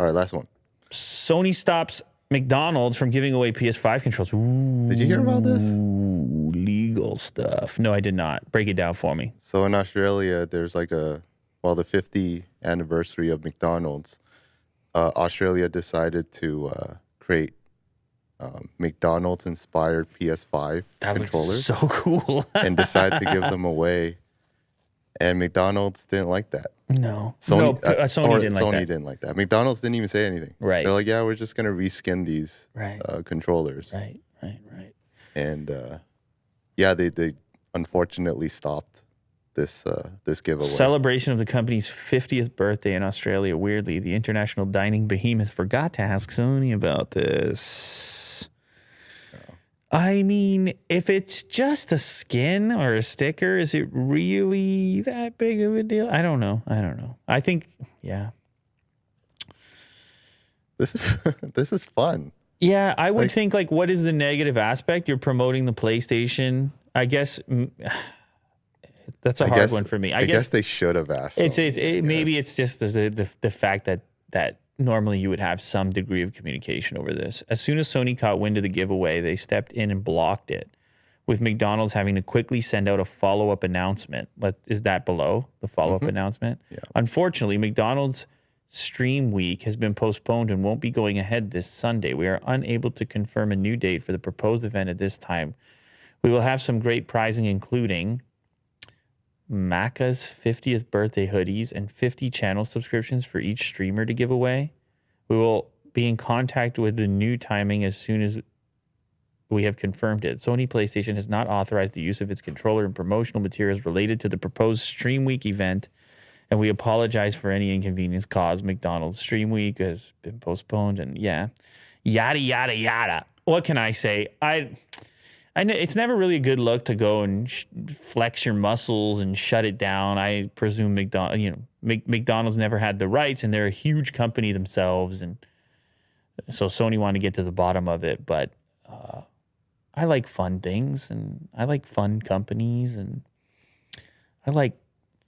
All right, last one. Sony stops McDonald's from giving away PS5 controls. Ooh, Did you hear about this? Legal stuff. No, I did not. Break it down for me. So in Australia, there's like the 50th anniversary of McDonald's. Australia decided to create McDonald's-inspired PS5 That controllers. looks so cool. And decide to give them away. And McDonald's didn't like that. No. Sony Sony didn't like that. McDonald's didn't even say anything. Right. They're like, yeah, we're just going to reskin these controllers. Right. And they unfortunately stopped this giveaway. Celebration of the company's 50th birthday in Australia. Weirdly, the international dining behemoth forgot to ask Sony about this. I mean, if it's just a skin or a sticker, is it really that big of a deal? I don't know. I think, yeah. This is fun. Yeah, I would think, like, what is the negative aspect? You're promoting the PlayStation. I guess that's a hard one for me. I guess they should have asked. Maybe it's just the fact that normally you would have some degree of communication over this. As soon as Sony caught wind of the giveaway, they stepped in and blocked it, with McDonald's having to quickly send out a follow-up announcement. Is that below the follow-up announcement? Yeah. Unfortunately, McDonald's Stream Week has been postponed and won't be going ahead this Sunday. We are unable to confirm a new date for the proposed event at this time. We will have some great prizing, including Macca's 50th birthday hoodies and 50 channel subscriptions for each streamer to give away. We will be in contact with the new timing as soon as we have confirmed it. Sony PlayStation has not authorized the use of its controller and promotional materials related to the proposed Stream Week event, and we apologize for any inconvenience caused. McDonald's Stream Week has been postponed, and yada, yada, yada. What can I say? I know it's never really a good look to go and flex your muscles and shut it down. I presume McDonald's never had the rights, and they're a huge company themselves, and so Sony wanted to get to the bottom of it. But I like fun things, and I like fun companies, and I like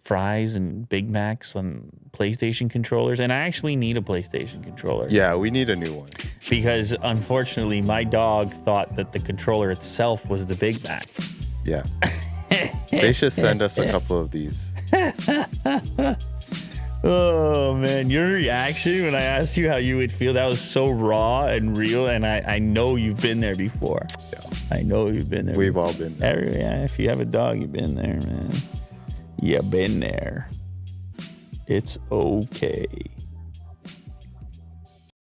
fries and Big Macs on PlayStation controllers, and I actually need a PlayStation controller. Yeah, we need a new one. Because unfortunately, my dog thought that the controller itself was the Big Mac. Yeah. They should send us a couple of these. Oh, man. Your reaction when I asked you how you would feel, that was so raw and real, and I know you've been there before. Yeah. I know you've been there. We've all been there. Yeah, if you have a dog, you've been there, man. You've been there. It's okay.